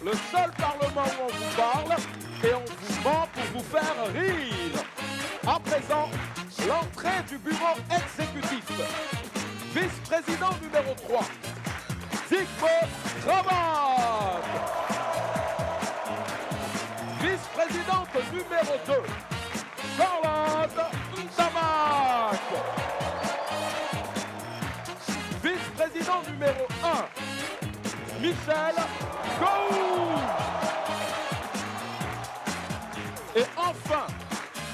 le seul parlement où on vous parle et on vous ment pour vous faire rire. À présent, l'entrée du bureau exécutif. Vice-président numéro 3, Digbe Cravate. Vice-présidente numéro 2, Charlotte Tamac. Vice-président numéro 1, Michel Gou. Et enfin,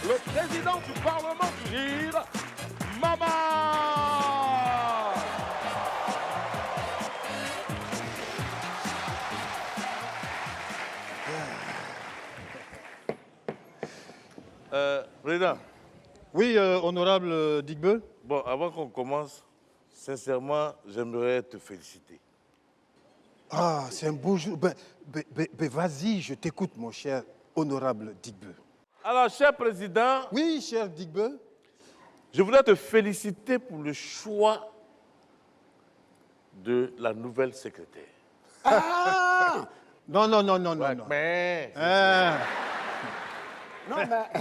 le président du Parlement du Rire, Mama. Président. Oui, honorable Digbe. Bon, avant qu'on commence, sincèrement, j'aimerais te féliciter. Ah, c'est un beau jour. Ben, vas-y, je t'écoute, mon cher honorable Digbe. Alors, cher président, Oui, cher Digbe. je voudrais te féliciter pour le choix de la nouvelle secrétaire. Ah Non, non, non, non, non, non. Mais... Ah, Non,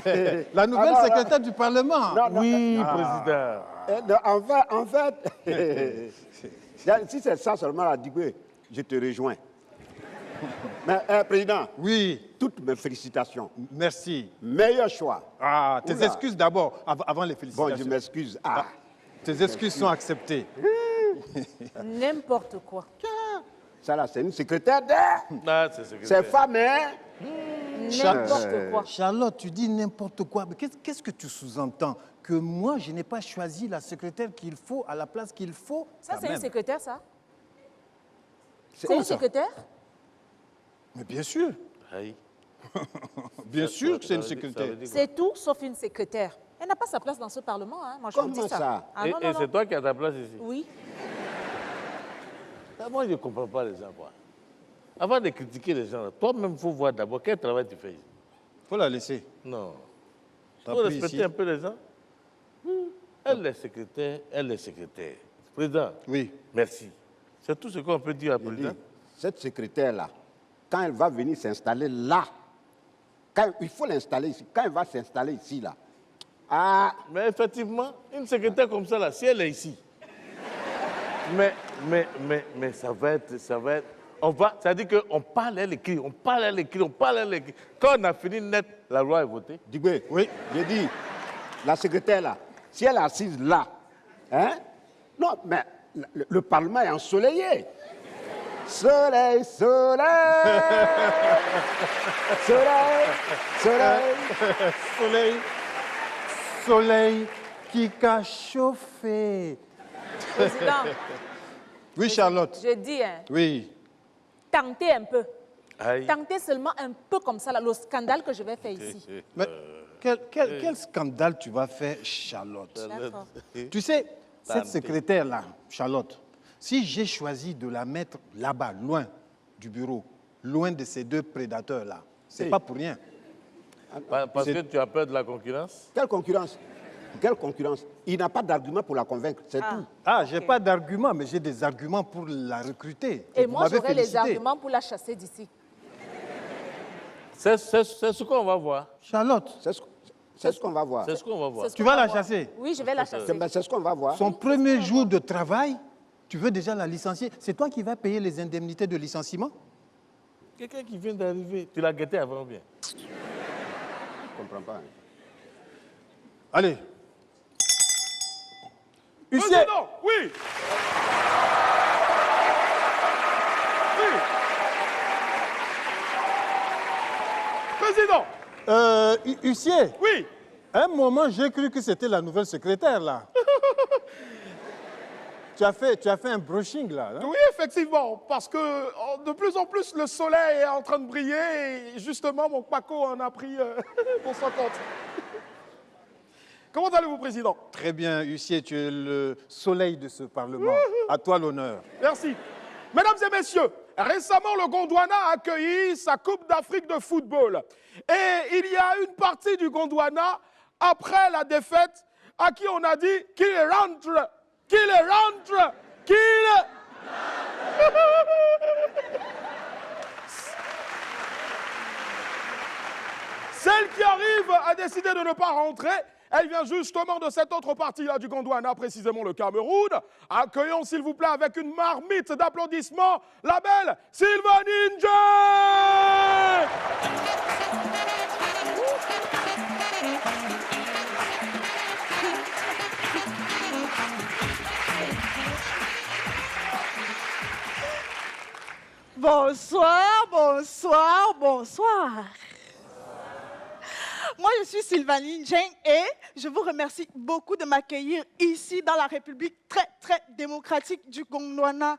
mais... la nouvelle secrétaire du Parlement. Non, non, Oui, président. en fait si c'est ça seulement la Digbe, je te rejoins. Mais, président, Oui, toutes mes félicitations. merci. Meilleur choix. Ah, tes Oula. excuses d'abord, avant les Bon, félicitations. je m'excuse. Tes excuses sont acceptées. N'importe quoi. Ça là, c'est une secrétaire Ah, c'est secrétaire. C'est femme, hein? N'importe quoi. Charlotte, tu dis n'importe quoi. Mais qu'est-ce que tu sous-entends? Que moi, je n'ai pas choisi la secrétaire qu'il faut à la place qu'il faut? Ça, Quand c'est une même. secrétaire, ça? C'est Comment une ça? secrétaire? Mais bien sûr. Aïe. Bien sûr que c'est une Ça veut dire- ça secrétaire. veut dire quoi? C'est tout sauf une secrétaire. Elle n'a pas sa place dans ce Parlement, hein. Moi, je vous Comment dis ça. ça? Ah, Et, non, et non, c'est non. toi qui as ta place ici. Oui. Ah, moi, je ne comprends pas les gens, quoi. Avant de critiquer les gens, toi-même, il faut voir d'abord quel travail tu fais ici. Faut la laisser. Non. Il T'as faut pris respecter ici. un peu les gens. Elle est secrétaire, elle est secrétaire. Président, Oui. merci. C'est tout ce qu'on peut dire à Je dis, président. cette secrétaire-là, quand elle va venir s'installer là, il faut l'installer ici. Quand elle va s'installer ici, là, Mais effectivement, une secrétaire comme ça, là, si elle est ici, mais ça va être, c'est-à-dire qu'on parle, elle écrit, on parle, elle écrit, on parle, elle écrit. Quand on a fini net, la loi est votée. Digbe, Oui. j'ai dit, la secrétaire là, si elle est assise là, hein? Non, mais le Parlement est ensoleillé. Soleil, soleil, soleil, soleil. Soleil, soleil qui qu'a chauffé. Président, Oui, Charlotte. je dis, hein, Oui. tentez un peu. Aïe. Tentez seulement un peu comme ça, là, le scandale que je vais faire ici. Mais quel scandale tu vas faire, Charlotte? D'accord. Tu sais, cette Tenter. secrétaire-là, Charlotte, si j'ai choisi de la mettre là-bas, loin du bureau, loin de ces deux prédateurs-là, c'est Oui. pas pour rien. Parce que tu as peur de la concurrence? Quelle concurrence? Quelle concurrence? Il n'a pas d'argument pour la convaincre, c'est tout. Ah, j'ai Ok. pas d'argument, mais j'ai des arguments pour la recruter. Et Vous moi, m'avez j'aurai les félicité. arguments pour la chasser d'ici. C'est ce qu'on va voir. Charlotte, C'est ce qu'on va voir. C'est ce qu'on va voir. C'est ce tu qu'on vas va la voir. chasser? Oui, je vais la chasser. C'est ce qu'on va voir. Son premier jour de travail, tu veux déjà la licencier? C'est toi qui vas payer les indemnités de licenciement? Quelqu'un qui vient d'arriver, tu l'as guetté avant ou bien? Je ne comprends pas. Hein. Allez. Huissier, Président, oui. Oui. Président, huissier, oui. à un moment, j'ai cru que c'était la nouvelle secrétaire, là. tu as fait un brushing, là. Hein? Oui, effectivement, parce que de plus en plus, le soleil est en train de briller et justement, mon Paco en a pris pour son compte. Comment allez-vous, Président? Très bien, huissier, tu es le soleil de ce Parlement. À toi l'honneur. Merci. Mesdames et messieurs, récemment, le Gondwana a accueilli sa Coupe d'Afrique de football. Et il y a une partie du Gondwana, après la défaite, à qui on a dit qu'il rentre, qu'il rentre, qu'il... Celle qui arrive a décidé de ne pas rentrer. Elle vient justement de cette autre partie-là du Gondwana, précisément le Cameroun. Accueillons, s'il vous plaît, avec une marmite d'applaudissements, la belle Sylvanine J. Bonsoir, bonsoir, bonsoir. Moi, je suis Sylvanine Jeng et je vous remercie beaucoup de m'accueillir ici dans la République très, très démocratique du Gondwana.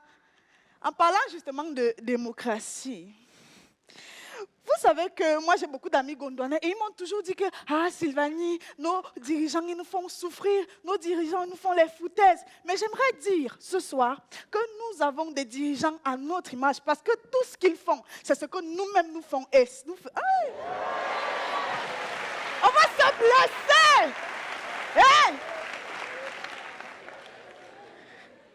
En parlant justement de démocratie, vous savez que moi, j'ai beaucoup d'amis gondwanais et ils m'ont toujours dit que « Ah, Sylvanie, nos dirigeants, ils nous font souffrir, nos dirigeants nous font les foutaises. » Mais j'aimerais dire ce soir que nous avons des dirigeants à notre image parce que tout ce qu'ils font, c'est ce que nous-mêmes nous faisons. Et nous Aïe! On va se blesser! Hey!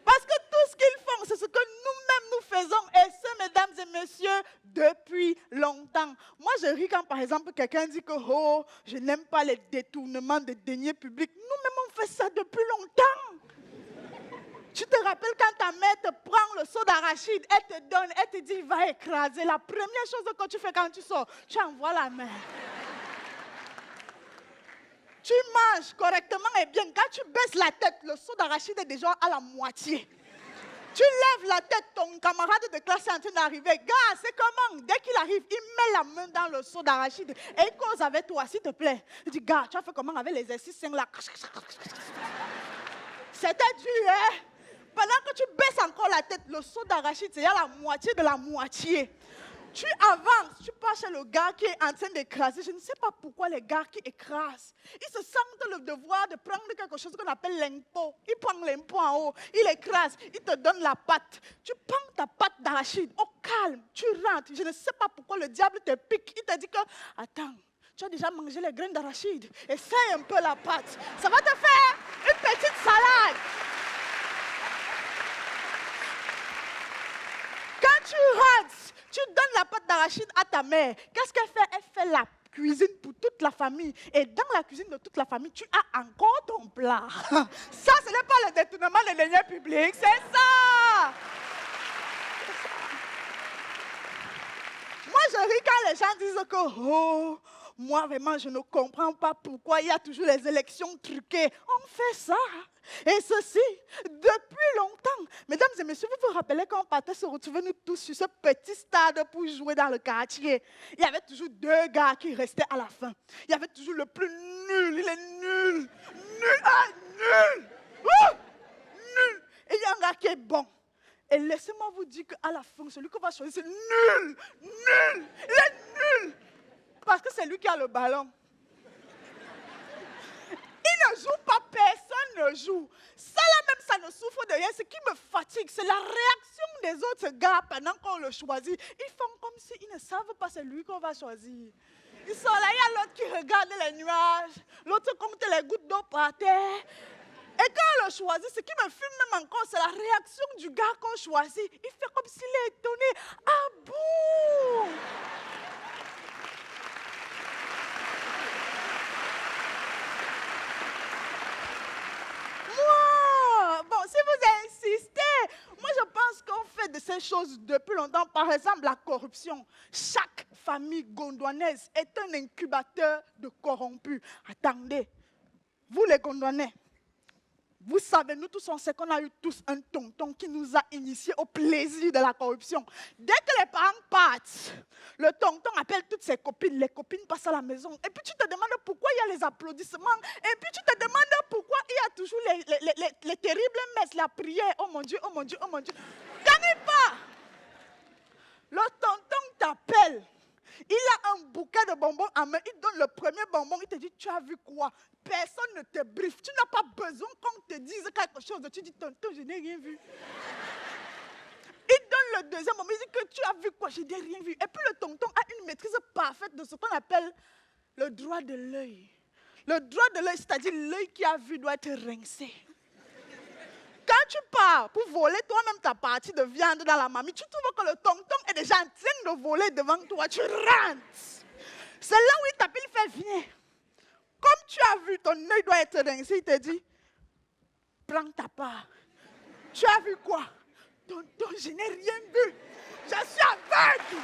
Parce que tout ce qu'ils font, c'est ce que nous-mêmes nous faisons. Et ce, mesdames et messieurs, depuis longtemps. Moi, je ris quand, par exemple, quelqu'un dit que oh, je n'aime pas les détournements de deniers publics. Nous-mêmes, on fait ça depuis longtemps. Tu te rappelles quand ta mère te prend le seau d'arachide, elle te donne, elle te dit, va écraser. La première chose que tu fais quand tu sors, tu envoies la main. Tu manges correctement et bien. Quand tu baisses la tête, le seau d'arachide est déjà à la moitié. Tu lèves la tête, ton camarade de classe est en train d'arriver. Gars, c'est comment? Dès qu'il arrive, il met la main dans le seau d'arachide et il cause avec toi, s'il te plaît. Il dit, gars, tu as fait comment avec l'exercice 5 là? C'était dur, hein? Pendant que tu baisses encore la tête, le seau d'arachide, c'est à la moitié de la moitié. Tu avances, tu passes chez le gars qui est en train d'écraser. Je ne sais pas pourquoi les gars qui écrasent, ils se sentent le devoir de prendre quelque chose qu'on appelle l'impôt. Ils prennent l'impôt en haut, ils écrasent, ils te donnent la pâte. Tu prends ta pâte d'arachide, au calme, tu rentres. Je ne sais pas pourquoi le diable te pique. Il te dit que, attends, tu as déjà mangé les graines d'arachide. Essaye un peu la pâte. Ça va te faire une petite salade. Quand tu rentres, tu donnes la pâte d'arachide à ta mère. Qu'est-ce qu'elle fait? Elle fait la cuisine pour toute la famille. Et dans la cuisine de toute la famille, tu as encore ton plat. Ça, ce n'est pas le détournement des deniers publics, c'est ça. Moi, je ris quand les gens disent que, oh, moi, vraiment, je ne comprends pas pourquoi il y a toujours les élections truquées. On fait ça. Et ceci, depuis longtemps. Mesdames et messieurs, vous vous rappelez quand on partait se retrouver nous tous sur ce petit stade pour jouer dans le quartier. Il y avait toujours deux gars qui restaient à la fin. Il y avait toujours le plus nul. Il est nul. Nul. Ah, nul. Nul. Et il y a un gars qui est bon. Et laissez-moi vous dire qu'à la fin, celui qu'on va choisir, c'est nul. Nul. Il est nul. Parce que c'est lui qui a le ballon. Il ne joue pas, personne ne joue. Ça là même, ça ne souffre de rien. Ce qui me fatigue, c'est la réaction des autres gars pendant qu'on le choisit. Ils font comme s'ils ne savent pas c'est lui qu'on va choisir. Ils sont là, il y a l'autre qui regarde les nuages, l'autre compte les gouttes d'eau par terre. Et quand on le choisit, ce qui me fume même encore, c'est la réaction du gars qu'on choisit. Il fait comme s'il est étonné. Ah bon? Bon, si vous insistez, moi je pense qu'on fait de ces choses depuis longtemps. Par exemple, la corruption. Chaque famille gondwanaise est un incubateur de corrompus. Attendez, vous les Gondwanais, vous savez, nous tous on sait qu'on a eu tous un tonton qui nous a initiés au plaisir de la corruption. Dès que les parents partent, le tonton appelle toutes ses copines, les copines passent à la maison. Et puis tu te demandes pourquoi il y a les applaudissements. Et puis tu te demandes pourquoi il y a toujours les terribles messes, la prière. Oh mon Dieu, oh mon Dieu, oh mon Dieu. Gagnez pas. Le tonton t'appelle. Il a un bouquet de bonbons à main. Il donne le premier bonbon. Il te dit, tu as vu quoi? Personne ne te briefe. Tu n'as pas besoin qu'on te dise quelque chose. Tu dis, tonton, je n'ai rien vu. Il donne le deuxième bonbon. Il dit que tu as vu quoi? Je n'ai rien vu. Et puis le tonton a une maîtrise parfaite de ce qu'on appelle le droit de l'œil. Le droit de l'œil, c'est-à-dire l'œil qui a vu doit être rincé. Quand tu pars pour voler toi-même ta partie de viande dans la marmite, tu trouves que le tonton est déjà en train de voler devant toi. Tu rentres. C'est là où il t'appelle, il fait viens. Comme tu as vu, ton œil doit être rincé, il te dit, prends ta part. Tu as vu quoi? Tonton, je n'ai rien vu. Je suis aveugle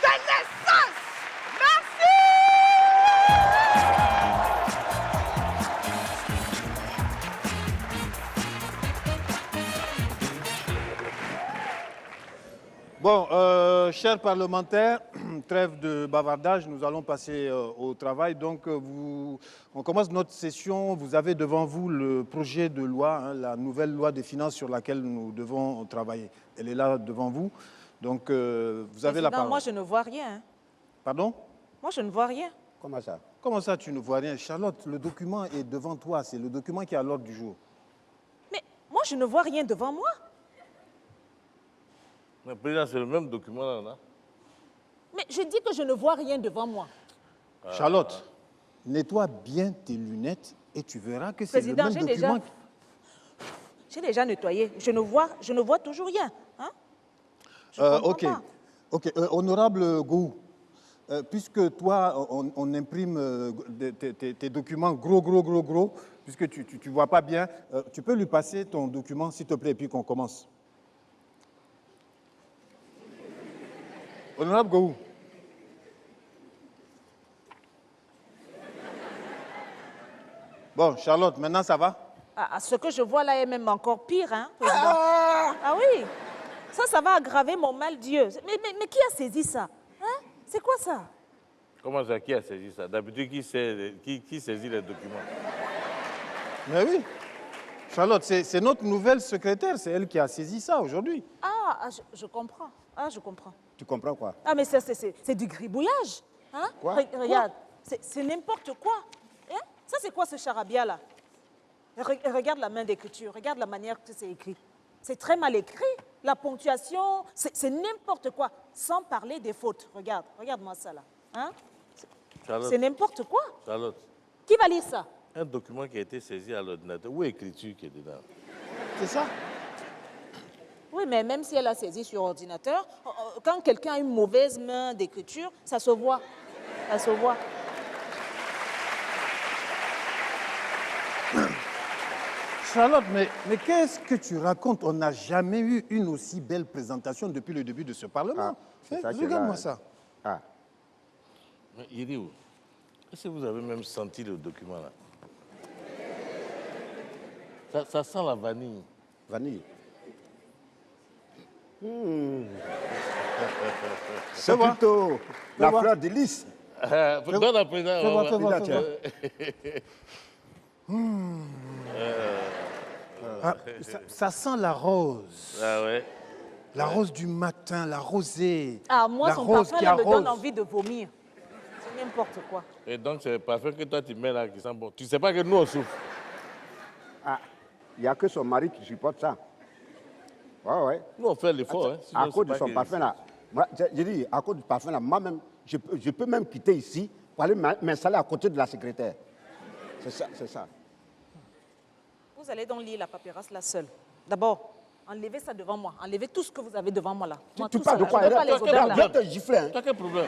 de naissance. Merci. Bon, chers parlementaires, trêve de bavardage, nous allons passer au travail. Donc, on commence notre session. Vous avez devant vous le projet de loi, hein, la nouvelle loi des finances sur laquelle nous devons travailler. Elle est là devant vous. Donc, vous avez la parole. Moi, je ne vois rien. Hein. Pardon? Moi, je ne vois rien. Comment ça? Comment ça, tu ne vois rien? Charlotte, le document est devant toi. C'est le document qui est à l'ordre du jour. Mais moi, je ne vois rien devant moi. Mais président, c'est le même document là, non? Mais je dis que je ne vois rien devant moi. Charlotte, nettoie bien tes lunettes et tu verras que c'est le même document. J'ai déjà nettoyé. Je ne vois toujours rien. Hein? Ok. Honorable Gou, puisque toi, on imprime tes documents gros, puisque tu ne vois pas bien, tu peux lui passer ton document, s'il te plaît, et puis qu'on commence. Honorable Gou. Bon, Charlotte, maintenant ça va? Ce que je vois là est même encore pire, hein, président. Ah oui, ça va aggraver mon mal Dieu. Mais qui a saisi ça? Hein? C'est quoi ça? Comment ça, qui a saisi ça? D'habitude, qui saisit les documents? Mais oui. Charlotte, c'est notre nouvelle secrétaire, c'est elle qui a saisi ça aujourd'hui. Je comprends. Je comprends. Tu comprends quoi? Ah, mais c'est du gribouillage. Hein? Quoi? Regarde, c'est n'importe quoi. Hein? Ça, c'est quoi ce charabia-là? Regarde la main d'écriture, regarde la manière que c'est écrit. C'est très mal écrit. La ponctuation, c'est n'importe quoi. Sans parler des fautes. Regarde-moi ça là. Hein? C'est n'importe quoi. Charlotte. Qui va lire ça? Un document qui a été saisi à l'ordinateur. Où est l'écriture qui est dedans? C'est ça? Oui, mais même si elle a saisi sur ordinateur, quand quelqu'un a une mauvaise main d'écriture, ça se voit. Ça se voit. Charlotte, mais qu'est-ce que tu racontes? On n'a jamais eu une aussi belle présentation depuis le début de ce Parlement. Regarde-moi ça. Mais il est où? Est-ce que vous avez même senti le document là? Ça sent la vanille. Vanille. C'est plutôt la fleur de lys. Donne à président. Fais-moi. Ça sent la rose. Ah ouais. La rose du matin, la rosée. Moi, la son rose parfum qui là, me arrose. donne envie de vomir. C'est n'importe quoi. Et donc, c'est le parfum que toi tu mets là qui sent bon. Tu sais pas que nous on souffre. Il n'y a que son mari qui supporte ça. Ouais. Nous on fait l'effort. Hein. À cause de son parfum là. Moi, je dis, à cause du parfum là, moi-même, je peux même quitter ici pour aller m'installer à côté de la secrétaire. C'est ça. Vous allez donc lire la paperasse là seule. D'abord, enlevez ça devant moi. Enlevez tout ce que vous avez devant moi là. Moi, Tu tout parles ça, de quoi? là. Je veux pas les odeurs, là. Je vais te gifler. Hein. T'as quel problème?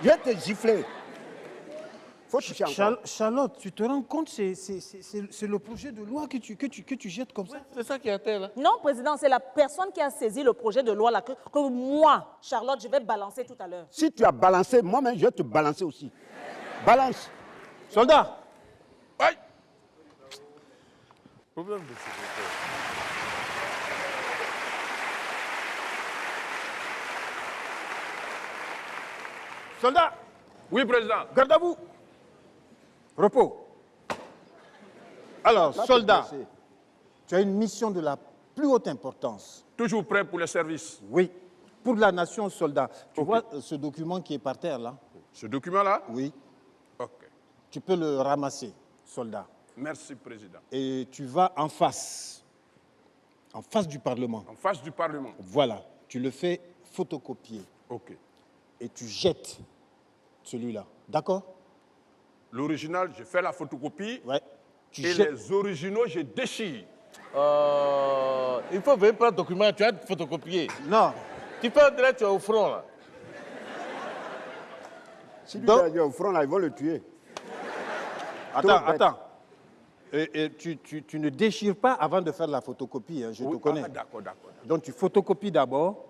Je vais te gifler. Faut toucher encore. Charlotte, tu te rends compte, c'est le projet de loi que tu jettes comme ça? C'est ça qui est à terre là. Non, président, c'est la personne qui a saisi le projet de loi là que moi, Charlotte, je vais balancer tout à l'heure. Si tu as balancé, moi-même, je vais te balancer aussi. Balance. Soldat! Aïe! Problème de sécurité. Soldat! Oui, président. Garde à vous! Repos. Alors, Là, soldat, t'es blessé. tu as une mission de la plus haute importance. Toujours prêt pour le service. Oui. Pour la nation, soldat. Tu vois ce document qui est par terre, là? Ce document-là? Oui. Ok. Tu peux le ramasser, soldat. Merci, président. Et tu vas en face du Parlement. En face du Parlement. Voilà. Tu le fais photocopier Ok. et tu jettes celui-là. D'accord? L'original, je fais la photocopie. Ouais. Tu Et jettes. les originaux, je déchire. Il faut venir prendre le document, tu as photocopié. Non. Tu fais un direct, tu es au front là. Si tu Donc- es au front, là, ils vont le tuer. Attends. Et tu ne déchires pas avant de faire la photocopie, hein, je te connais. D'accord. Donc tu photocopies d'abord,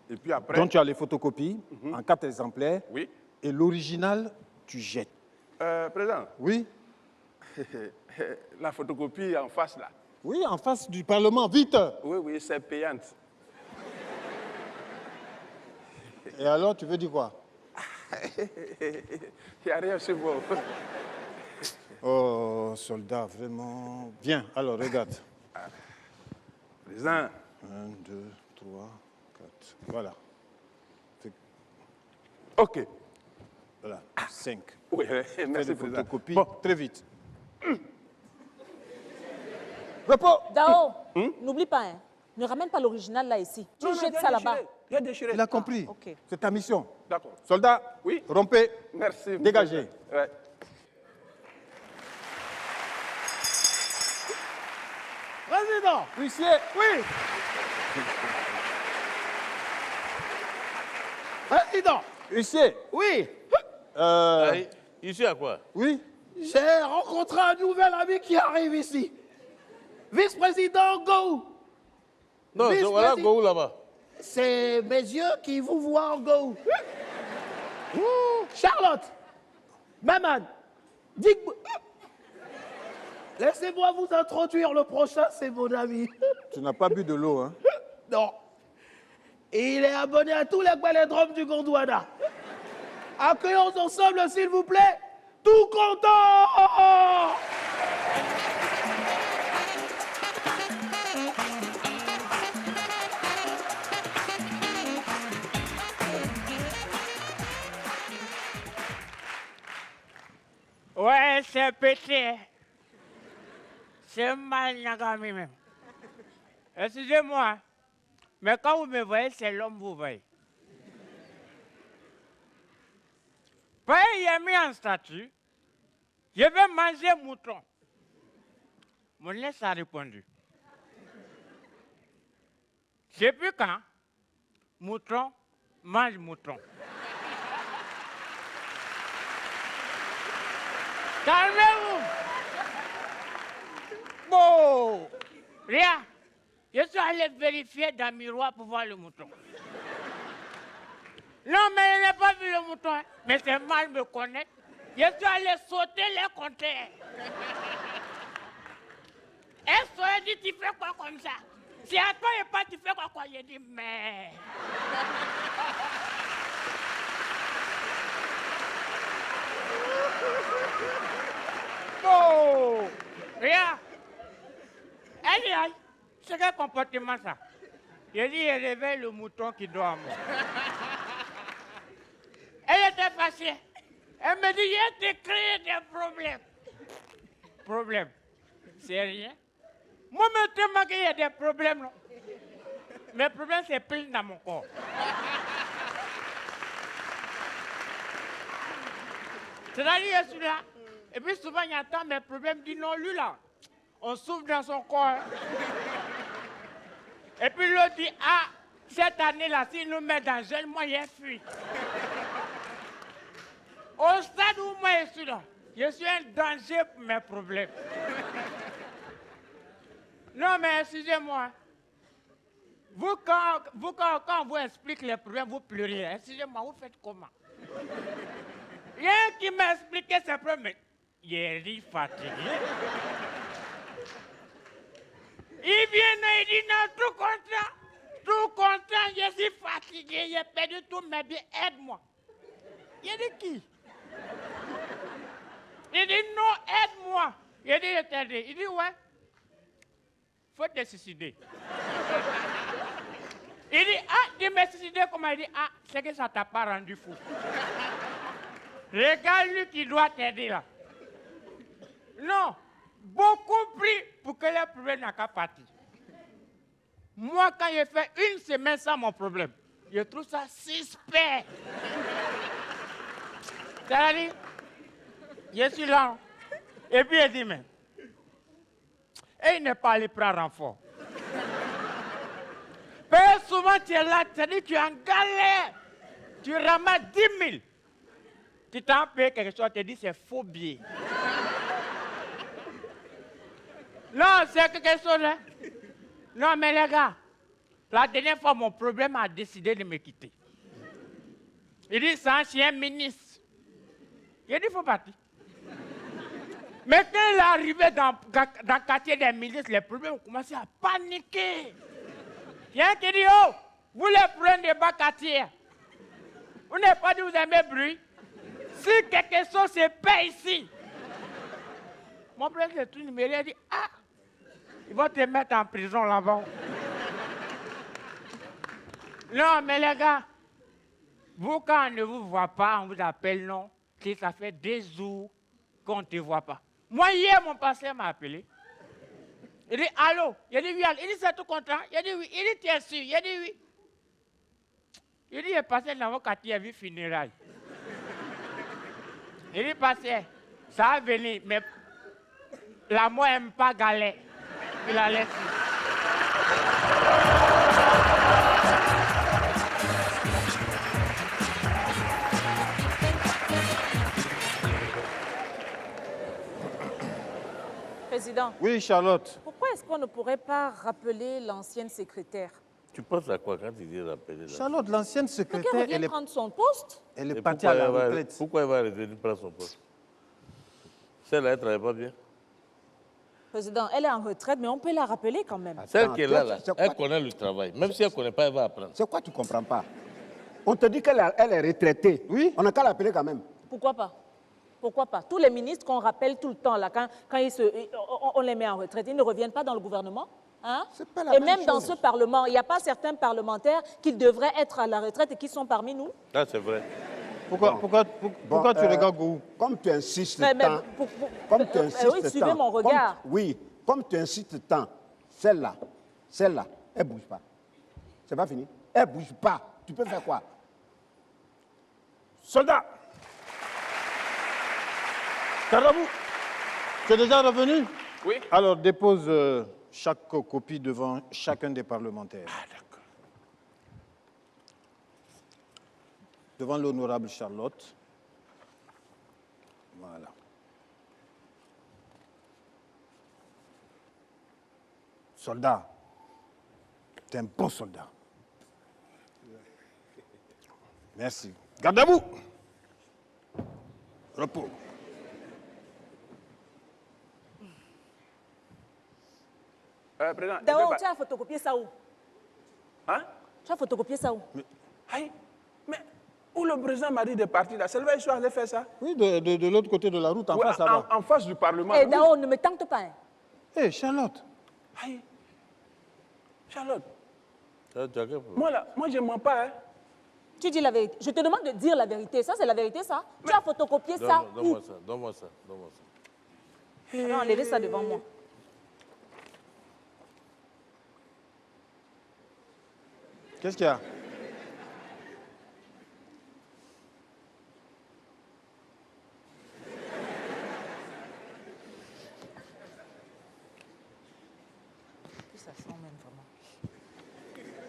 Et puis après, donc tu as les photocopies en 4 exemplaires, oui. et l'original, tu jettes. Président, Oui? la photocopie en face là. Oui, en face du Parlement, vite. Oui, c'est payante. Et alors, tu veux dire quoi? Il n'y a rien sur vous. Oh, soldat, vraiment. Bien, alors regarde. Président, 1, 2, 3, 4. Voilà. ok. Voilà, 5. Oui, Fais merci, des président. photocopies Bon, très vite. Repos. Dao, n'oublie pas, hein, ne ramène pas l'original là ici. Tu jettes ça là-bas. Il a déchiré. Il a compris. ok. C'est ta mission. D'accord. Soldat, Oui. rompez. Merci. Dégagez. Ouais. Président, Huissier. oui. Président, Huissier. oui. Ici à quoi? Oui. J'ai rencontré un nouvel ami qui arrive ici. Vice-président Go. Non, Vice voilà président. Gou là-bas. C'est mes yeux qui vous voient en Go. Charlotte, Maman, dites laissez-moi vous introduire. Le prochain, c'est mon ami. Tu n'as pas bu de l'eau, hein? Non. Et il est abonné à tous les balladromes du Gondwana. Accueillons ensemble, s'il vous plaît, tout content. Ouais, c'est petit. C'est mal Nyagami même. Excusez-moi, mais quand vous me voyez, c'est l'homme que vous voyez. Pas il a mis en statut, je vais manger mouton. Mon laisse a répondu. Depuis quand mouton mange mouton. Calmez-vous. Bon, rien. Je suis allé vérifier dans le miroir pour voir le mouton. Non, mais je n'ai pas vu le mouton. Hein. Mais c'est mal me connaître. Je suis allé sauter les compteurs. Et ça dit, tu fais quoi comme ça? Si à toi et pas, tu fais quoi? J'ai dit, mais... Oh, rien. Allez, c'est quel comportement ça? J'ai dit, il réveille le mouton qui dort. Elle était fâchée. Elle me dit, je t'ai créé des problèmes. Problème? C'est rien. Moi, maintenant, il y a des problèmes. Non? Mes problèmes, c'est plein dans mon corps. C'est-à-dire, je suis là. Et puis souvent, il entend mes problèmes, dit non, lui là, on souffre dans son corps. Et puis l'autre dit, ah, cette année-là, s'il nous met dans gel, moi, j'ai fui. Au stade où moi, je suis là, je suis un danger pour mes problèmes. Non, mais excusez-moi. Vous, quand on vous explique les problèmes, vous pleurez. Excusez-moi, vous faites comment? Rien qui m'a expliqué ces problèmes. Il est fatigué. Il vient et il dit non, tout content, je suis fatigué, j'ai perdu tout mes biens, aide-moi. Il dit qui? Il dit non, aide-moi. Il dit je t'aide. Il dit ouais, faut te suicider. Il dit ah, tu m'as suicidé comment? Il dit ah, c'est que ça t'a pas rendu fou. Regarde lui qui doit t'aider là. Non, beaucoup plus pour que le problème n'a qu'à partir. Moi, quand j'ai fait une semaine sans mon problème, je trouve ça suspect. C'est-à-dire, je suis là. Et puis il dit, mais, et il n'est pas allé prendre renfort. Mais souvent tu es là, c'est-à-dire tu es en galère. Tu ramasses 10 000. Tu t'en payes quelque chose, tu te dis c'est faux billet. Non, c'est quelque chose, hein. Non, mais les gars, la dernière fois, mon problème a décidé de me quitter. Il dit, c'est un chien ministre. Il dit, il faut partir. Mais quand il est arrivé dans le quartier des ministres, les problèmes ont commencé à paniquer. Il y a un qui dit, oh, vous les prenez des bas quartiers. Vous n'avez pas dit vous aimez le bruit. Si quelque chose se paie ici. Mon frère s'est tout numéré, il a dit, ah, ils vont te mettre en prison là-bas. Non, mais les gars, vous, quand on ne vous voit pas, on vous appelle non, si ça fait des jours qu'on ne te voit pas. Moi, hier, mon pasteur m'a appelé. Il dit, allô? Il dit, oui, allô. Il dit, c'est tout content? Il dit, oui. Il dit, tu es sûr? Il dit, oui. Il dit, il est passé dans votre quartier, il a vu funérailles. Il dit, pasteur, ça va venir, mais la mort n'aime pas galet. Il a laissé. Président. Oui, Charlotte. Pourquoi est-ce qu'on ne pourrait pas rappeler l'ancienne secrétaire? Tu penses à quoi quand tu dis rappeler là? Charlotte, l'ancienne Mais secrétaire, qu'elle revienne prendre son poste? elle est Et partie à la pourquoi retraite. pourquoi elle va revenir prendre son poste? Celle-là, elle ne travaille pas bien. Président, elle est en retraite, mais on peut la rappeler quand même. Celle qui est là, c'est quoi- elle connaît le travail. Même si elle ne connaît pas, elle va apprendre. C'est quoi tu ne comprends pas? On te dit qu'elle est retraitée. Oui. On n'a qu'à l'appeler quand même. Pourquoi pas? Pourquoi pas? Tous les ministres qu'on rappelle tout le temps, là, quand on les met en retraite, ils ne reviennent pas dans le gouvernement. Hein? C'est pas la et même même dans chose. ce Parlement, il n'y a pas certains parlementaires qui devraient être à la retraite et qui sont parmi nous. Ça, c'est vrai. Pourquoi Bon, tu regardes Gou? Comme tu insistes Mais tant... Comme tu insistes oui, suivez tant, mon regard. Comme tu insistes tant, celle-là, elle ne bouge pas. C'est pas fini. Elle ne bouge pas. Tu peux faire quoi? Soldat! Carabou, tu es déjà revenu? Oui. Alors, dépose chaque copie devant chacun des parlementaires. Ah, d'accord. Devant l'honorable Charlotte. Voilà. Soldat, tu es un bon soldat. Merci. Garde à vous. Repos. Président, je D'abord, vais tu as photocopié ça où? Hein? Tu as photocopié ça où? Aïe, mais où le président m'a dit de partir là? C'est le je suis allé faire ça. Oui, de l'autre côté de la route, en Ouais, face là-bas. en face du Parlement. Eh, Oui. Dao, ne me tente pas. Hein. Hé, Charlotte. Aïe. Charlotte, Tu as quel problème? moi je ne mens pas. Hein. Tu dis la vérité. Je te demande de dire la vérité. Ça, c'est la vérité, ça? Tu as photocopié ça où? Donne-moi ça, donne-moi ça, donne-moi ça. Non, enlevez ça devant moi. Qu'est-ce qu'il y a? Ça sent même vraiment.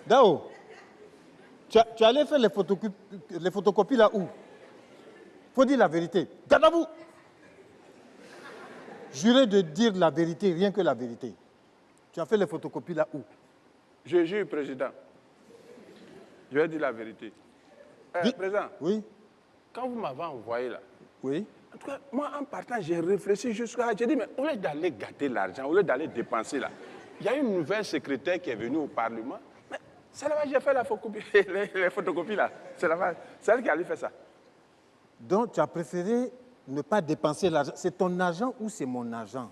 Dao, tu allais faire les photocopies là où? Faut dire la vérité. Garde à vous. Jurez de dire la vérité, rien que la vérité. Tu as fait les photocopies là où? Je jure, président. Je vais dire la vérité. Dis- Président, Oui, quand vous m'avez envoyé là, oui. en tout cas, moi en partant, j'ai réfléchi jusqu'à. J'ai dit, mais au lieu d'aller gâter l'argent, au lieu d'aller dépenser là, il y a une nouvelle secrétaire qui est venue au Parlement. Mais c'est là-bas que j'ai fait la photocopie, les photocopies là. C'est là-bas. C'est elle qui allait faire ça. Donc tu as préféré ne pas dépenser l'argent. C'est ton argent ou c'est mon argent?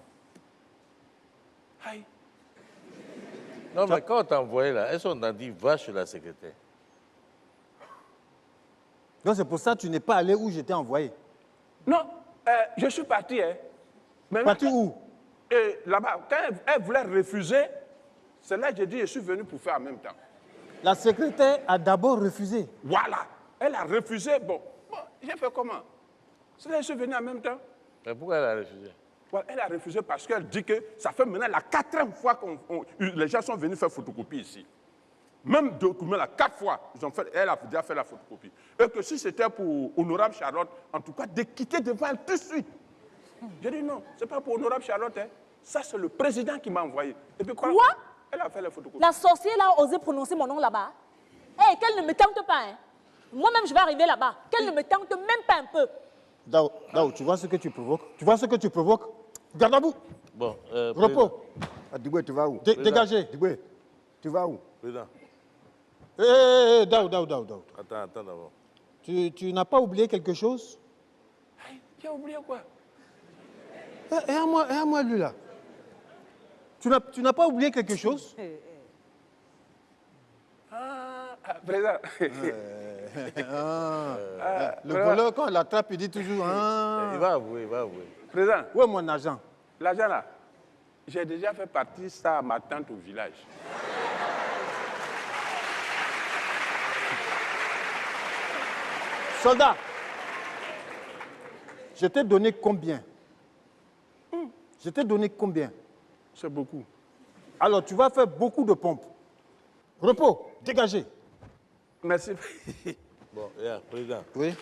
Aïe. Non, mais quand on t'a envoyé là, est-ce qu'on t'a dit va chez la secrétaire? Donc c'est pour ça que tu n'es pas allé où j'étais envoyé. Non, je suis parti. Hein. Mais Parti où? là-bas, quand elle voulait refuser, c'est là que j'ai dit, je suis venu pour faire en même temps. La secrétaire a d'abord refusé. Voilà. Elle a refusé. Bon j'ai fait comment? C'est là que je suis venu en même temps. Mais pourquoi elle a refusé? Voilà, elle a refusé parce qu'elle dit que ça fait maintenant la 4e fois que les gens sont venus faire photocopie ici. même document là, 4 fois, elle a déjà fait la photocopie. Et que si c'était pour Honorable Charlotte, en tout cas, de quitter devant elle tout de suite. J'ai dit non, ce n'est pas pour Honorable Charlotte. Hein. Ça, c'est le président qui m'a envoyé. Et puis quoi? Elle a fait la photocopies. La sorcière là a osé prononcer mon nom là-bas. Hé, qu'elle ne me tente pas. Hein. Moi-même, je vais arriver là-bas. Qu'elle ne me tente même pas un peu. Dao, tu vois ce que tu provoques? Tu vois ce que tu provoques? Garde à bout. Bon, repos. Diboué, tu vas où? Dégagez. Diboué, tu vas où? Président. Dao. Attends d'abord. Tu n'as pas oublié quelque chose? Tu as oublié quoi? Et à moi, lui là. Tu n'as pas oublié quelque chose? Président. Le voleur, quand il l'attrape, il dit toujours... Il va avouer. Président. Où est mon argent? L'argent là, j'ai déjà fait partie ça à ma tante au village. Soldat, je t'ai donné combien? Je t'ai donné combien? C'est beaucoup. Alors, tu vas faire beaucoup de pompes. Repos, dégagez. Merci. Bon, président. Oui.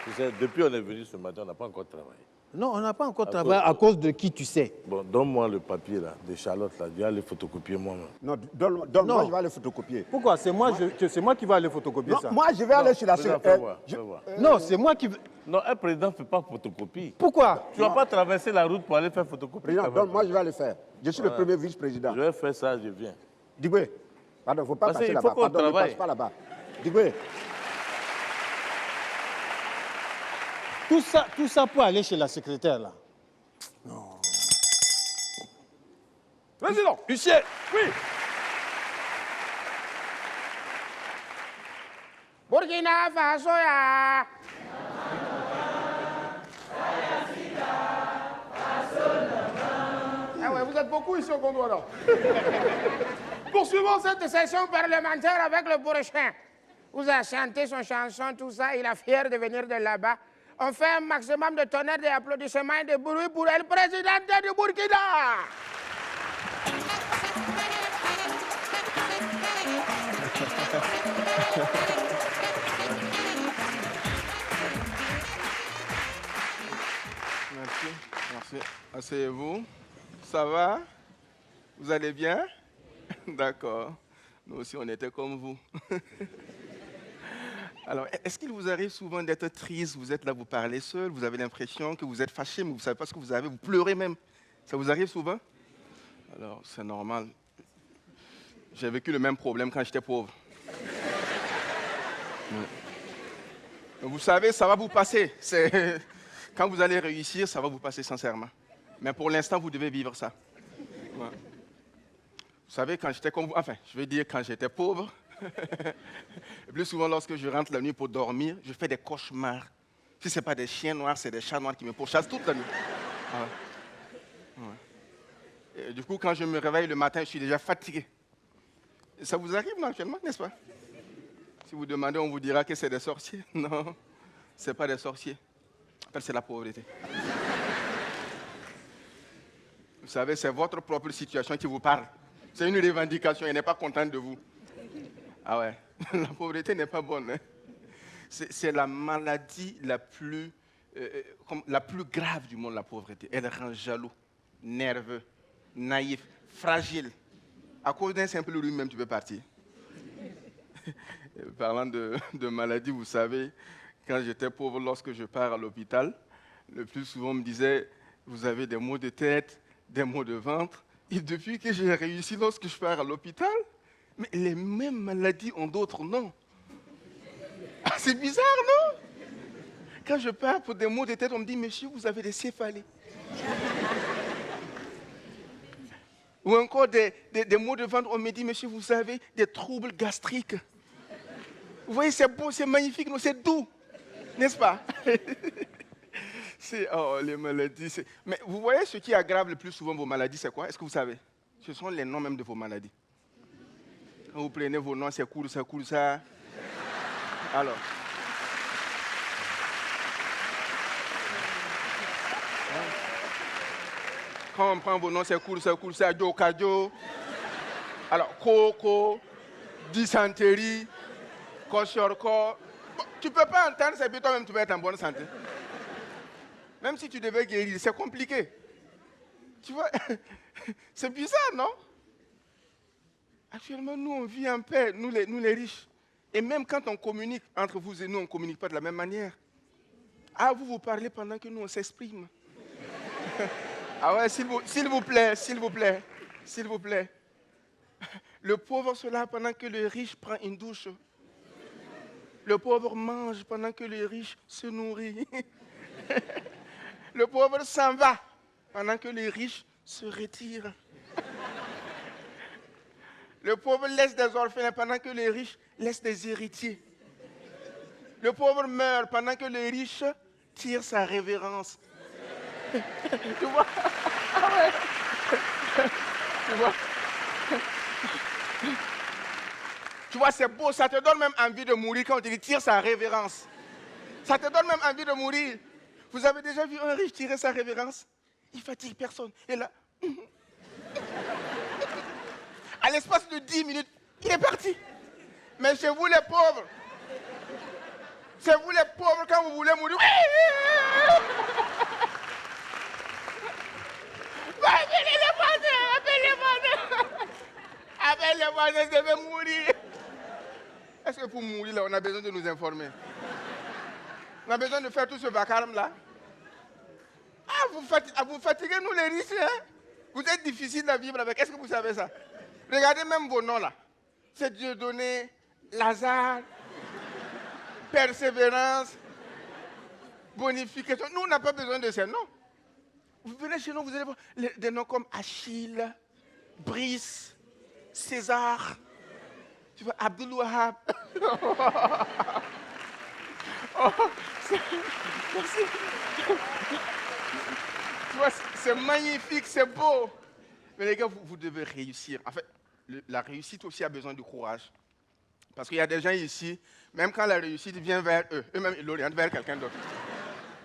Tu sais, depuis qu'on est venu ce matin, on n'a pas encore travaillé. Non, on n'a pas encore travaillé à cause de qui tu sais. Bon, donne-moi le papier là, de Charlotte là, je vais aller photocopier moi-même. Non, donne-moi, je vais aller photocopier. Pourquoi? C'est moi qui vais aller photocopier Non, ça. moi, je vais aller sur la secrétaire. Non, c'est moi qui... Non, un président ne fait pas photocopie. Pourquoi? Tu ne vas pas traverser la route pour aller faire photocopie. Président, donne-moi, je vais le faire. Je suis le premier vice-président. Je vais faire ça, je viens. Diboué, pardon, il ne faut pas Parce passer qu'il faut là-bas. qu'on Pardon, ne travaille. passe pas là-bas. Diboué. Tout ça pour aller chez la secrétaire là. Non. Président. Huissier. Oui. Burkina Faso ya. Ah ouais, vous êtes beaucoup ici au Congo, alors. Poursuivons cette session parlementaire avec le prochain. Vous avez chanté son chanson, tout ça, il est fier de venir de là-bas. On fait un maximum de tonnerre, d'applaudissements et de bruit pour le président du Burkina. Merci. Asseyez-vous. Ça va? Vous allez bien? D'accord. Nous aussi, on était comme vous. Alors, est-ce qu'il vous arrive souvent d'être triste? Vous êtes là, vous parlez seul, vous avez l'impression que vous êtes fâché, mais vous ne savez pas ce que vous avez, vous pleurez même. Ça vous arrive souvent? Alors, c'est normal. J'ai vécu le même problème quand j'étais pauvre. Mais vous savez, ça va vous passer. Quand vous allez réussir, ça va vous passer sincèrement. Mais pour l'instant, vous devez vivre ça. Ouais. Vous savez, quand j'étais comme vous, enfin, je vais dire quand j'étais pauvre, le plus souvent lorsque je rentre la nuit pour dormir, je fais des cauchemars. Si ce n'est pas des chiens noirs, c'est des chats noirs qui me pourchassent toute la nuit. Ouais. Ouais. Et du coup, quand je me réveille le matin, je suis déjà fatigué. Et ça vous arrive naturellement, n'est-ce pas? Si vous demandez, on vous dira que c'est des sorciers. Non, ce n'est pas des sorciers. En fait, c'est la pauvreté. Vous savez, c'est votre propre situation qui vous parle. C'est une revendication, elle n'est pas contente de vous. Ah ouais, la pauvreté n'est pas bonne. Hein? C'est la maladie la plus grave du monde, la pauvreté. Elle rend jaloux, nerveux, naïf, fragile. À cause d'un simple rhume même, tu peux partir. Parlant de maladie, vous savez, quand j'étais pauvre, lorsque je pars à l'hôpital, le plus souvent on me disait, vous avez des maux de tête, des maux de ventre. Et depuis que j'ai réussi, lorsque je pars à l'hôpital, mais les mêmes maladies ont d'autres noms. Ah, c'est bizarre, non? Quand je pars pour des maux de tête, on me dit, monsieur, vous avez des céphalées. Ou encore des maux de ventre, on me dit, monsieur, vous avez des troubles gastriques. Vous voyez, c'est beau, c'est magnifique, c'est doux, n'est-ce pas? Les maladies. Mais vous voyez, ce qui aggrave le plus souvent vos maladies, c'est quoi? Est-ce que vous savez? Ce sont les noms même de vos maladies. Quand vous prenez vos noms, c'est cool, ça. Alors. Quand on prend vos noms, c'est cool, ça, Joe, Kajo. Alors, coco, dysenterie, kwashiorkor. Bon, tu ne peux pas entendre, c'est puis toi-même tu vas être en bonne santé. Même si tu devais guérir, c'est compliqué. Tu vois, c'est bizarre, non? Actuellement, nous, on vit en paix, nous les riches. Et même quand on communique entre vous et nous, on ne communique pas de la même manière. Ah, vous parlez pendant que nous, on s'exprime. Ah ouais, s'il vous plaît, s'il vous plaît, s'il vous plaît. Le pauvre se lave pendant que le riche prend une douche. Le pauvre mange pendant que le riche se nourrit. Le pauvre s'en va pendant que le riche se retire. Le pauvre laisse des orphelins pendant que le riche laisse des héritiers. Le pauvre meurt pendant que le riche tire sa révérence. Tu vois? Ah ouais. Tu vois? Tu vois, c'est beau, ça te donne même envie de mourir quand on te dit tire sa révérence. Ça te donne même envie de mourir. Vous avez déjà vu un riche tirer sa révérence? Il fatigue personne. Et là, à l'espace de 10 minutes, il est parti. Mais chez vous les pauvres, c'est vous les pauvres quand vous voulez mourir. Appelez les voisins, appelez les voisins, je vais mourir. Est-ce que pour mourir, là, on a besoin de nous informer? On a besoin de faire tout ce vacarme là? Ah, vous fatiguez nous les riches, hein? Vous êtes difficile à vivre avec. Est-ce que vous savez ça? Regardez même vos noms là. C'est Dieudonné, Lazare, Persévérance, Bonification. Nous, on n'a pas besoin de ces noms. Vous venez chez nous, vous allez voir des noms comme Achille, Brice, César, tu vois, Abdul Wahab. Oh, merci. Tu vois, c'est magnifique, c'est beau. Mais les gars, vous devez réussir. En fait, la réussite aussi a besoin de courage. Parce qu'il y a des gens ici, même quand la réussite vient vers eux, eux-mêmes, ils l'orientent vers quelqu'un d'autre.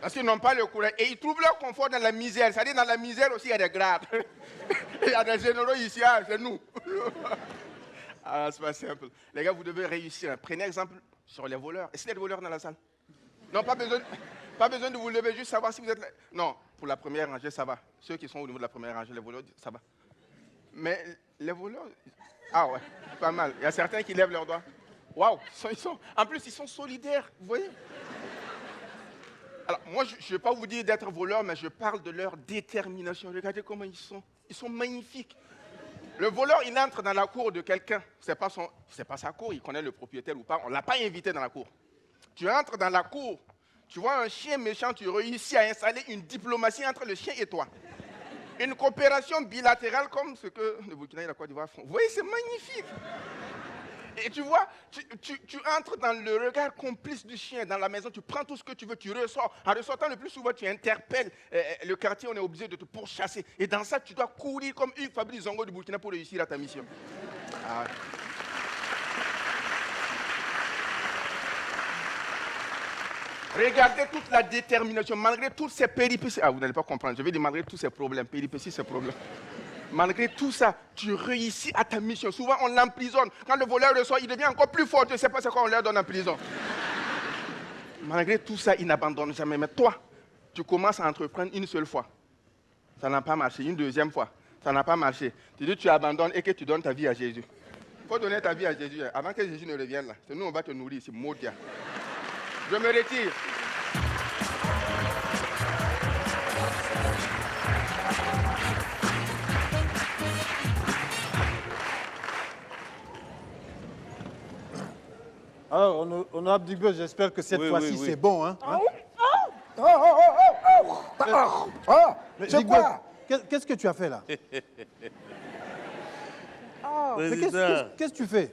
Parce qu'ils n'ont pas le courage. Et ils trouvent leur confort dans la misère. C'est-à-dire, dans la misère aussi, il y a des grades. Il y a des généraux ici, ah, c'est nous. Ah, c'est pas simple. Les gars, vous devez réussir. Prenez exemple sur les voleurs. Est-ce qu'il y a des voleurs dans la salle? Non, pas besoin de vous lever, juste savoir si vous êtes là. Non, pour la première rangée, ça va. Ceux qui sont au niveau de la première rangée, les voleurs, ça va. Mais les voleurs, ah ouais, pas mal. Il y a certains qui lèvent leurs doigts. Waouh, en plus, ils sont solidaires, vous voyez? Alors, moi, je ne vais pas vous dire d'être voleur, mais je parle de leur détermination. Regardez comment ils sont. Ils sont magnifiques. Le voleur, il entre dans la cour de quelqu'un. Ce n'est pas sa cour, il connaît le propriétaire ou pas. On ne l'a pas invité dans la cour. Tu entres dans la cour, tu vois un chien méchant, tu réussis à installer une diplomatie entre le chien et toi. Une coopération bilatérale comme ce que le Burkina et la Côte d'Ivoire font. Vous voyez, c'est magnifique. Et tu vois, tu entres dans le regard complice du chien dans la maison, tu prends tout ce que tu veux, tu ressors. En ressortant le plus souvent, tu interpelles le quartier, on est obligé de te pourchasser. Et dans ça, tu dois courir comme Hugues Fabrice Zongo du Burkina pour réussir à ta mission. Ah. Regardez toute la détermination, malgré toutes ces péripéties. Ah, vous n'allez pas comprendre, je vais dire malgré tous ces problèmes, péripéties, ces problèmes. Malgré tout ça, tu réussis à ta mission. Souvent, on l'emprisonne. Quand le voleur reçoit, il devient encore plus fort. Tu ne sais pas ce qu'on leur donne en prison. Malgré tout ça, il n'abandonne jamais. Mais toi, tu commences à entreprendre une seule fois. Ça n'a pas marché. Une deuxième fois, ça n'a pas marché. Tu dis tu abandonnes et que tu donnes ta vie à Jésus. Il faut donner ta vie à Jésus avant que Jésus ne revienne là. C'est nous, on va te nourrir ici. Maudia. Je me retire. Alors, honorable Digbe, j'espère que cette fois-ci, c'est bon. Hein? Mais C'est Digbe, quoi? qu'est-ce que tu as fait là? Mais qu'est-ce que tu fais?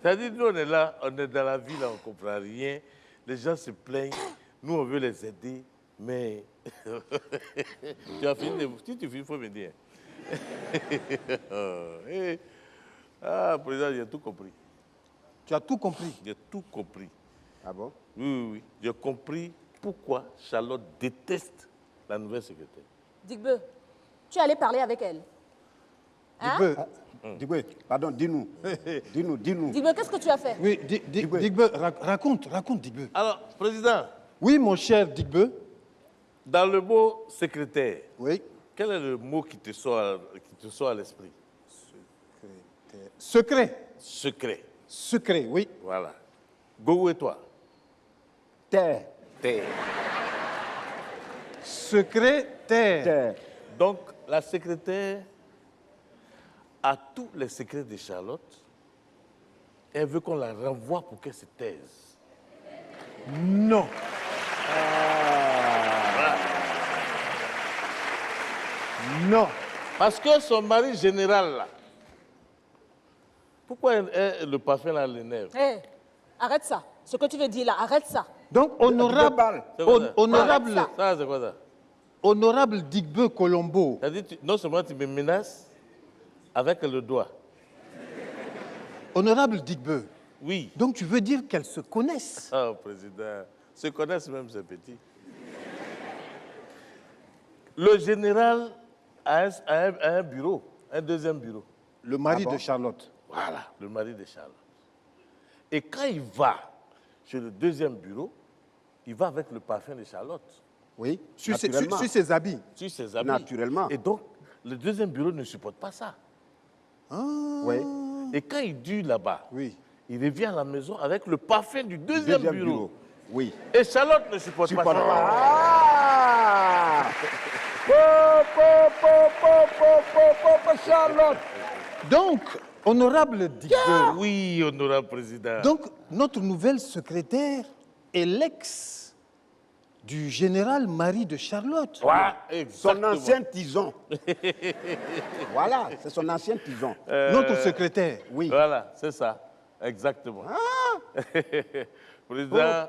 C'est-à-dire, nous, on est là, on est dans la vie, là, on ne comprend rien. Les gens se plaignent, nous, on veut les aider, mais... Tu as fini, si tu finis, il faut me dire. Ah, président, j'ai tout compris. Tu as tout compris? J'ai tout compris. Ah bon? Oui. J'ai compris pourquoi Charlotte déteste la nouvelle secrétaire. Digbe, tu es allé parler avec elle. Hein? Digbe, pardon, dis-nous. Dis-nous. Dis-moi, qu'est-ce que tu as fait? Oui, Digbe, raconte, Digbe. Alors, président, Oui, mon cher Digbe. dans le mot secrétaire, Oui. quel est le mot qui te sort à l'esprit? Secret. Secret. Secret, oui. Voilà. Gogo et toi? Terre. Terre. Secrétaire. Terre. Donc, la secrétaire a tous les secrets de Charlotte. Elle veut qu'on la renvoie pour qu'elle se taise. Non. Non. Parce que son mari général, là, pourquoi le parfum là l'énerve? Hé, arrête ça. Ce que tu veux dire là, arrête ça. Donc, honorable, C'est quoi ça? honorable, Ça, c'est quoi ça? honorable Digbe Colombo. C'est-à-dire, non seulement tu me menaces avec le doigt. Honorable Digbe. Oui. Donc, tu veux dire qu'elles se connaissent? Oh, président, se connaissent même ces petits. Le général a un bureau, un deuxième bureau. Le mari Ah bon? de Charlotte. Voilà, le mari de Charlotte. Et quand il va chez le deuxième bureau, il va avec le parfum de Charlotte Oui, Sur ses, naturellement. sur ses habits. sur ses habits. Naturellement. Et donc, le deuxième bureau ne supporte pas ça. Oui. Et quand il dure là-bas, Oui. il revient à la maison avec le parfum du deuxième bureau. Oui. Et Charlotte ne supporte pas Supporte ça. pas. Ah! Charlotte. Donc, honorable Digbe. Oui, honorable président. Donc, notre nouvelle secrétaire est l'ex du général mari de Charlotte. Ouais, Son exactement. ancien tison. Voilà, c'est son ancien tison. Notre secrétaire. Oui. Voilà, c'est ça. Exactement. Président,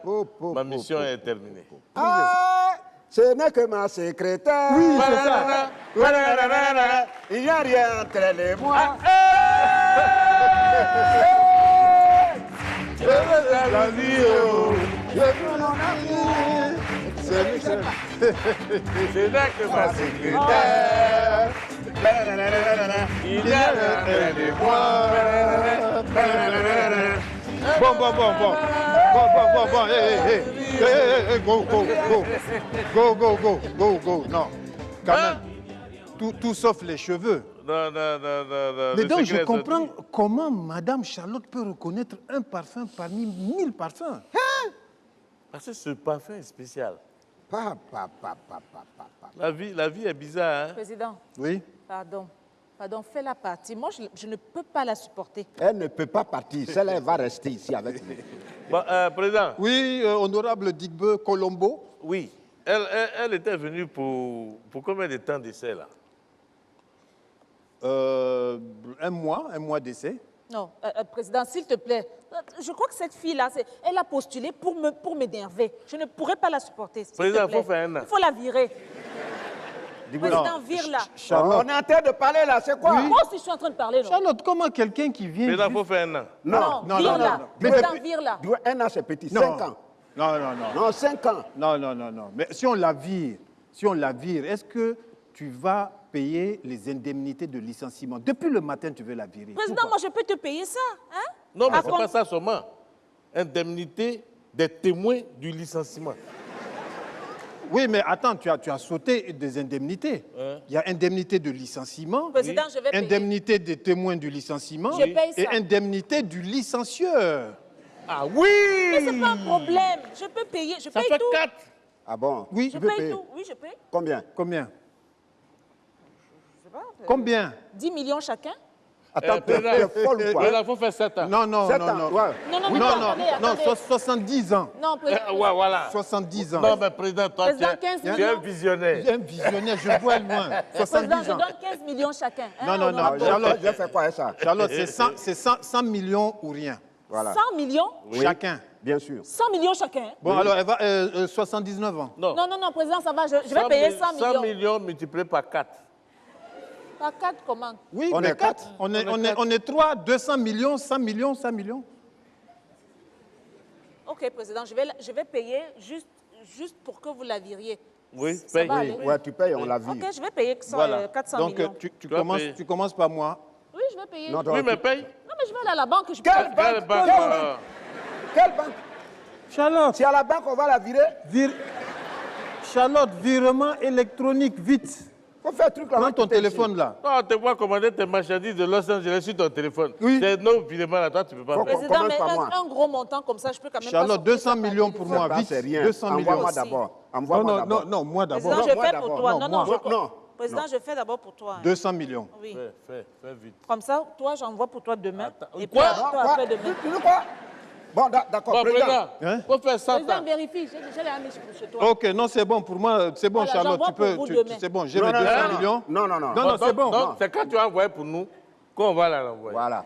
ma mission est terminée. Ah, ce n'est que ma secrétaire. Oui, c'est ça. Il n'y a rien entre les moi. La vie, oh. Ce n'est que ma secrétaire. Il y a un de moi. Bon. Hey, go. Non, quand même. Tout sauf les cheveux. Non. Mais le donc, je secret, comprends comment Madame Charlotte peut reconnaître un parfum parmi 1000 parfums. Parce que ce parfum est spécial. Pa. La vie est bizarre, hein? Président, Oui. pardon, fais la partie. Moi, je ne peux pas la supporter. Elle ne peut pas partir. Celle-là, elle va rester ici avec nous. Bon, président, Oui, honorable Digbe Colombo. oui. Elle était venue pour combien de temps d'essai, là? Un mois d'essai. Non, président, s'il te plaît. Je crois que cette fille-là, elle a postulé pour m'énerver. Je ne pourrais pas la supporter. s'il te Président, plaît. il faut faire un an. Il faut la virer. Président, vire-la. On est en train de parler là, c'est quoi? Moi aussi, je suis en train de parler. Non, Charlotte, comment quelqu'un qui vient... Président, il juste- faut faire un an. non, vire-la. Mais- Président, vire-la. Un an, c'est petit. Non. 5 ans. Non. Non, 5 ans. Non. Mais si on la vire, est-ce que tu vas payer les indemnités de licenciement? Depuis le matin, tu veux la virer. Président, moi, je peux te payer ça. Hein? Non, mais À c'est compte- pas ça seulement. Indemnité des témoins du licenciement. Oui, mais attends, tu as sauté des indemnités. Il y a indemnité de licenciement, Président, je vais payer. indemnité des témoins du licenciement Je paye et ça. indemnité du licencieur. Ah oui! Mais c'est pas un problème. Je peux payer. Je Ça paye fait tout. 4. Ah bon? Oui, Je Tu peux paye payer. tout. Oui, je paye. Combien? Combien? Je sais pas. Combien? 10 millions chacun. Attends, tu es folle ou quoi? Il faut faire 7 ans. Non. 7 ans, ouais. Non, attendez. 70 ans. Non, président. Ouais, voilà. 70 ans. Non, mais président, toi, Président, tu es 15 tu es un millions. visionnaire. Un visionnaire, je vois loin. Président, 70 je ans. donne 15 millions chacun. Hein, Non. honorable. Charlotte. Je vais faire quoi avec ça? Charlotte, c'est 100 millions ou rien. Voilà. 100 millions. Chacun. Bien sûr. 100 millions chacun. Hein. Bon, alors, elle va 79 ans. Non. Non, président, ça va. Je vais payer 100 millions. 100 millions multipliés par 4. Pas 4 commandes. Oui, On mais est quatre. On est 3, 200 millions, 100 millions, 100 millions. Ok, président, je vais payer juste pour que vous la viriez. Oui, Ça paye. va Oui, aller. ouais, tu payes, on l'a vu. Ok, je vais payer 400 Donc, millions. tu commences par moi. Oui, je vais payer. Non, Oui, mais paye. Non, mais je vais aller à la banque. Je Quelle peux... Quelle banque? banque Quelle banque? alors? Quelle banque? Charlotte, Si à la banque, on va la virer, Charlotte, virement électronique, vite. faut faire un truc là. Prends ton téléphone là. Non, on te voit commander tes marchandises de Los Angeles sur ton téléphone. Oui. C'est non, finalement, là, toi, tu peux pas Faut faire. qu'on- Président, commence mais par moi. un gros montant comme ça, je peux quand même pas... Charlotte, sortir 200 ça par millions pour téléphone. moi, Ça, vite. c'est rien. 200 millions. Envoie-moi aussi. d'abord. Non, Envoie-moi non, d'abord. non, non, moi d'abord. Président, je Moi fais d'abord. pour toi. Non, Non, non, moi. Non. Président, je fais d'abord pour toi. hein. 200 millions. Oui. Fais vite. Comme ça, toi, j'envoie pour toi demain. Attends, Et puis quoi? toi, Quoi? après demain. Tu veux quoi? Bon, d'accord, Bon, président. président, Hein? faut faire ça. Président, vérifie. J'ai les amis chez toi. Ok, non, c'est bon pour moi. C'est bon, Voilà, Charlotte, j'envoie tu peux. pour vous demain. C'est bon, j'ai Non, mes non, 200 non, millions. Non, non, non. Non, non, c'est bon. Donc, c'est quand tu as envoyé pour nous qu'on va la renvoyer. Voilà.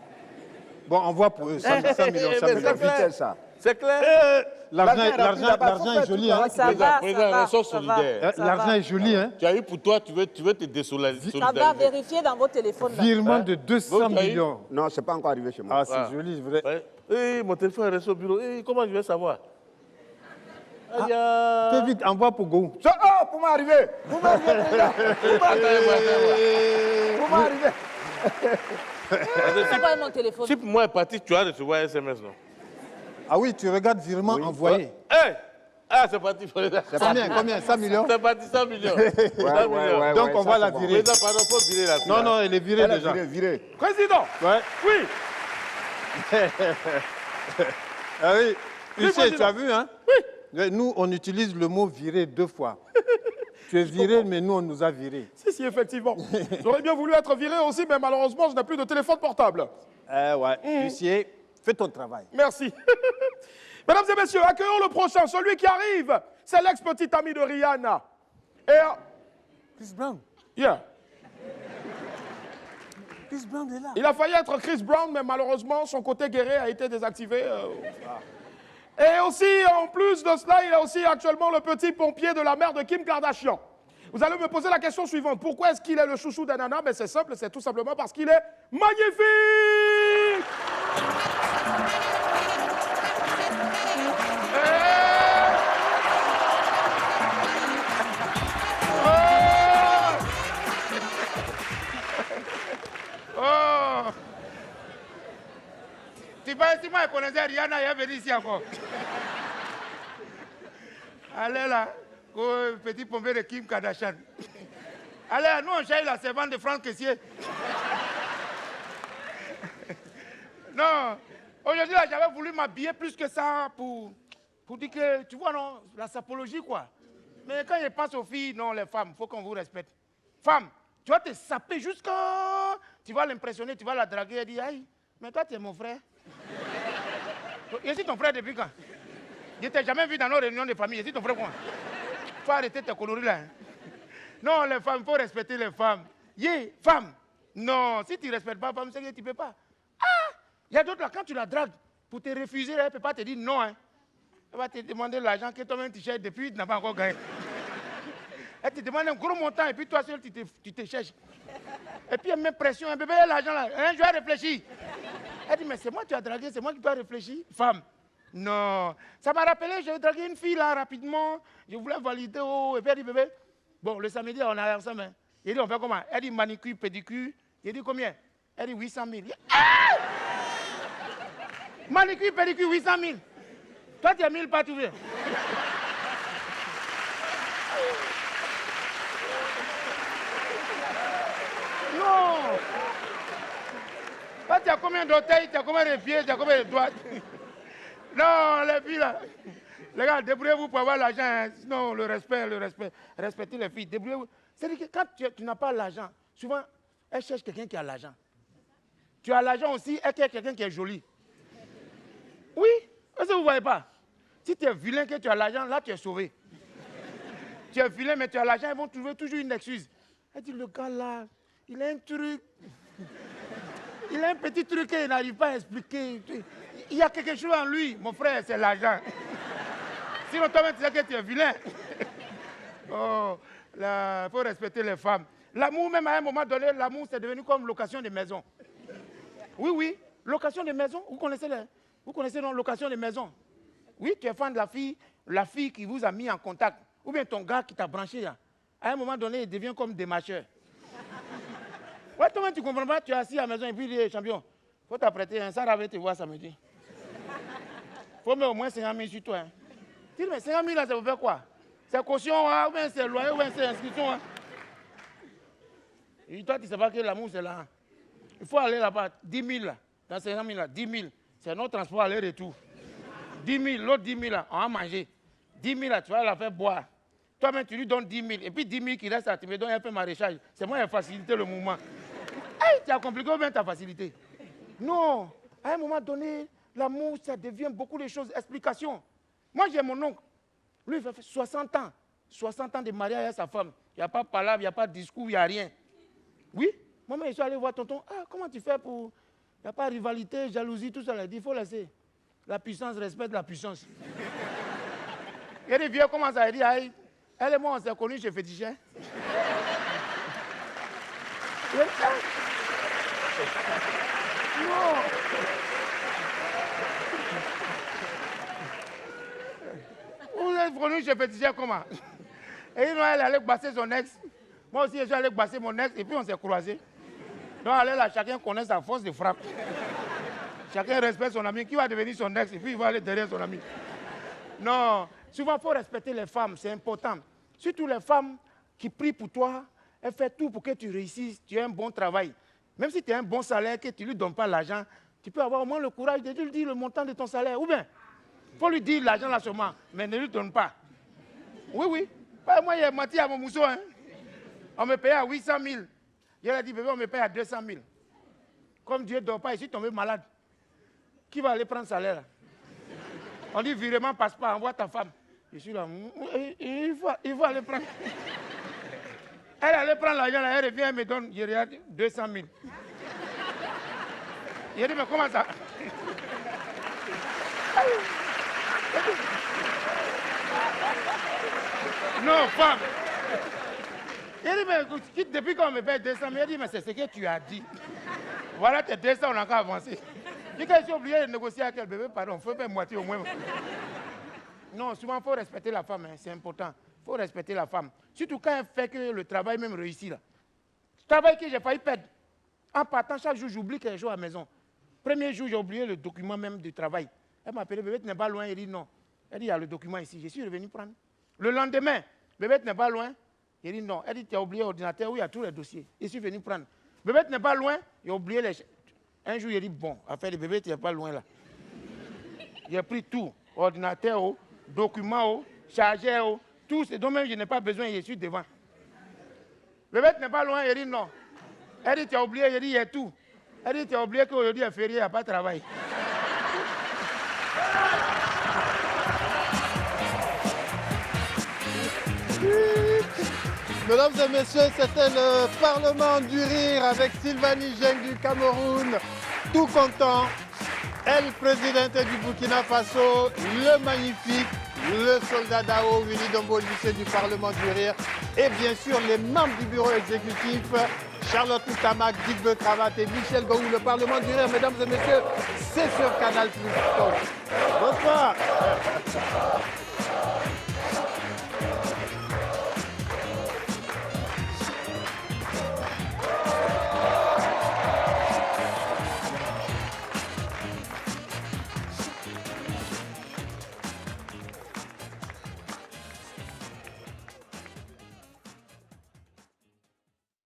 Bon, on voit pour eux 100 millions. 100 mais millions. c'est clair. Vitesse, ça. C'est clair. L'argent est joli, hein. Ça Président, va, président, ça va, restons ça solidaires. va, ça L'argent va. est joli, hein. Tu as eu pour toi, tu veux te désolidariser. Ça va, vérifier dans vos téléphones. là. Virement de 200 Donc, tu as eu- millions. Non, c'est pas encore arrivé chez moi. Ah, c'est joli, vrai. Ouais. Mon téléphone est resté au bureau. Comment je vais savoir? Aïe, Fais vite, envoie pour Go. Oh, pour m'arriver. Pour m'arriver, président. Pour m'arriver. C'est pas mon téléphone. Si pour moi est parti, tu vas recevoir un SMS, non? Ah oui, tu regardes virement envoyé. Ah, c'est parti. Combien 100 millions. C'est parti 100 millions. 100 ouais, millions. ouais. Donc on ça, va c'est la bon. virer. Président, pardon, faut virer la fille, Non, là. non, elle est virée Elle est déjà. virée. Président, Ouais. oui, Ah oui. Tu sais, président. tu as vu, hein? Oui. Nous, on utilise le mot virer 2 fois. Tu es viré, mais nous, on nous a virés. si, effectivement. J'aurais bien voulu être viré aussi, mais malheureusement, je n'ai plus de téléphone portable. Ouais. Huissier, fais ton travail. Merci. Mesdames et messieurs, accueillons le prochain. Celui qui arrive, c'est l'ex-petit ami de Rihanna. Et... Chris Brown. Yeah. Chris Brown est là. Il a failli être Chris Brown, mais malheureusement, son côté guerrier a été désactivé. Et aussi, en plus de cela, il est aussi actuellement le petit pompier de la mère de Kim Kardashian. Vous allez me poser la question suivante. Pourquoi est-ce qu'il est le chouchou d'Anana? Mais c'est simple, c'est tout simplement parce qu'il est magnifique. Oh! Tu penses si moi je connaissais Rihanna, il est venu ici encore. Allez là, au petit pompier de Kim Kardashian. Allez, nous on cherche la servante de Franck Kessier. Non, aujourd'hui là, j'avais voulu m'habiller plus que ça pour dire que, tu vois non, la sapologie quoi. Mais quand je pense aux filles, non, les femmes, il faut qu'on vous respecte. Femme, tu vas te saper jusqu'à... Tu vas l'impressionner, tu vas la draguer et dire, aïe, mais toi tu es mon frère. Je suis ton frère depuis quand? Je ne t'ai jamais vu dans nos réunions de famille, je suis ton frère quoi? Il faut arrêter tes conneries là. Hein. Non, les femmes, il faut respecter les femmes. Femme. Non, si tu ne respectes pas femme, c'est que tu ne peux pas. Ah! Il y a d'autres là, quand tu la dragues, pour te refuser, elle ne peut pas te dire non. Hein. Elle va te demander l'argent que toi-même tu cherches depuis, tu n'as pas encore gagné. Elle te demande un gros montant et puis toi seul, tu te cherches. Et puis elle met pression, un bébé, l'argent là, hein, je vais réfléchir. Elle dit, mais c'est moi qui tu as dragué, c'est moi qui dois réfléchir. Femme, non. Ça m'a rappelé, j'ai dragué une fille là rapidement, je voulais valider, et puis elle dit, bébé, bon, le samedi, on a ensemble. Hein. Il dit, on fait comment? Elle dit, manicure, pédicure. Il dit, combien? Elle dit, 800 000. Ah! Manicure, pédicure, 800 000. Toi, tu as 1000 pas trouvé. Non. Toi, tu as combien d'orteils, tu as combien de pieds, tu as combien de doigts? Non, les filles là. Les gars, débrouillez-vous pour avoir l'argent. Hein. Sinon, le respect. Respectez les filles. Débrouillez-vous. C'est-à-dire que quand tu n'as pas l'argent, souvent, elles cherchent quelqu'un qui a l'argent. Tu as l'argent aussi, elle cherche quelqu'un qui est joli. Oui, est-ce que vous ne voyez pas? Si tu es vilain que tu as l'argent, là, tu es sauvé. Tu es vilain, mais tu as l'argent, ils vont trouver toujours une excuse. Elle dit, le gars là, il a un truc. Il a un petit truc qu'il n'arrive pas à expliquer. Il y a quelque chose en lui, mon frère, c'est l'argent. Sinon, toi-même, tu sais que tu es vilain. Oh, il faut respecter les femmes. L'amour, même à un moment donné, l'amour, c'est devenu comme location de maison. Oui, oui, location de maison. Vous connaissez non, location de maison. Oui, tu es fan de la fille qui vous a mis en contact. ou bien ton gars qui t'a branché, là, à un moment donné, il devient comme des mâcheurs. Ouais, toi-même, tu ne comprends pas, tu es assis à la maison et puis il dit, champion, il faut t'apprêter, hein, ça va te voir samedi. Il faut mettre au moins 50 000 sur toi. Hein. Tu dis, mais 50 000 là, ça veut faire quoi? C'est caution, hein, ou bien c'est loyer, ou bien c'est inscription. Hein. Et toi, tu ne sais pas que l'amour, c'est là. Hein. Il faut aller là-bas, 10 000 là, dans 50 000 là, 10 000. C'est notre transport aller-retour. 10 000, l'autre 10 000 là, on va manger. 10 000 là, tu vas la faire boire. Toi-même, tu lui donnes 10 000. Et puis 10 000 qui reste, tu me donnes un peu maraîchage. C'est moi qui ai facilité le mouvement. Hey, tu as compliqué ou bien tu as facilité? Non. À un moment donné, l'amour, ça devient beaucoup de choses. Explication. Moi, j'ai mon oncle. Lui, il fait 60 ans. 60 ans de mariage à sa femme. Il n'y a pas de palabre, il n'y a pas de discours, il n'y a rien. Oui? Moi, je suis allé voir tonton. Ah, comment tu fais pour... Il n'y a pas de rivalité, jalousie, tout ça. Il dit, il faut laisser. La puissance respecte la puissance. Et les vieux commencent à dire, aïe, elle et moi, on s'est connus chez Fétichet. Non. Vous êtes connus chez Fétichet comment? Et elle allait passer son ex. Moi aussi, je suis allé passer mon ex et puis on s'est croisés. Donc, allez là, chacun connaît sa force de frappe. Chacun respecte son ami. Qui va devenir son ex et puis il va aller derrière son ami. Non. Souvent, il faut respecter les femmes. C'est important. Surtout les femmes qui prient pour toi. Elles font tout pour que tu réussisses. Tu aies un bon travail. Même si tu as un bon salaire, que tu ne lui donnes pas l'argent, tu peux avoir au moins le courage de lui dire le montant de ton salaire. Ou bien, il faut lui dire l'argent là seulement, mais ne lui donne pas. Oui, oui. Moi, j'ai menti à mon mousseau. Hein. On me payait à 800 000. Il a dit, bébé, on me paye à 200 000. Comme Dieu ne dort pas, je suis tombé malade. Qui va aller prendre le salaire là? On dit, virement, passe pas, envoie ta femme. Je suis là, il faut aller prendre. Elle allait prendre l'argent, elle revient, elle me donne, je regarde, 200 000. Il a dit, mais comment ça? Non, femme. Il a dit, mais depuis qu'on me paye 200 000, il a dit, mais c'est ce que tu as dit. Voilà tes 200, on a encore avancé. J'ai oublié de négocier avec elle, bébé, pardon, il faut faire moitié au moins. Non, souvent, il faut respecter la femme, hein, c'est important. Il faut respecter la femme. Surtout quand elle fait que le travail même réussit. Là. Le travail que j'ai failli perdre. En partant, chaque jour, j'oublie quelque chose à la maison. Premier jour, j'ai oublié le document même du travail. Elle m'a appelé, bébé, tu n'es pas loin. Elle dit non. Elle dit, il y a le document ici. Je suis revenu prendre. Le lendemain, bébé, tu n'es pas loin. Elle dit non. Elle dit, tu as oublié l'ordinateur où il y a tous les dossiers. Je suis venu prendre. Bébé, tu n'es pas loin. J'ai oublié les... Un jour, il dit, bon, affaire de bébé, tu n'es pas loin là. J'ai pris tout. Ordinateur, documents, chargeur, tout. C'est donc même je n'ai pas besoin, je suis devant. Bébé, tu n'es pas loin. Il dit non. Elle dit, tu as oublié. Il dit, il y a tout. Elle dit, tu as oublié qu'aujourd'hui est férié, il n'y a pas de travail. Mesdames et messieurs, c'était le Parlement du Rire avec Sylvanie Dieng du Cameroun, tout content. Elle, présidente du Burkina Faso, le magnifique, le soldat Dao, Willy Dombo, lycée du Parlement du Rire, et bien sûr les membres du bureau exécutif, Charlotte Toutamac, Dick Becravat et Michel Gou, le Parlement du Rire. Mesdames et messieurs, c'est sur Canal+.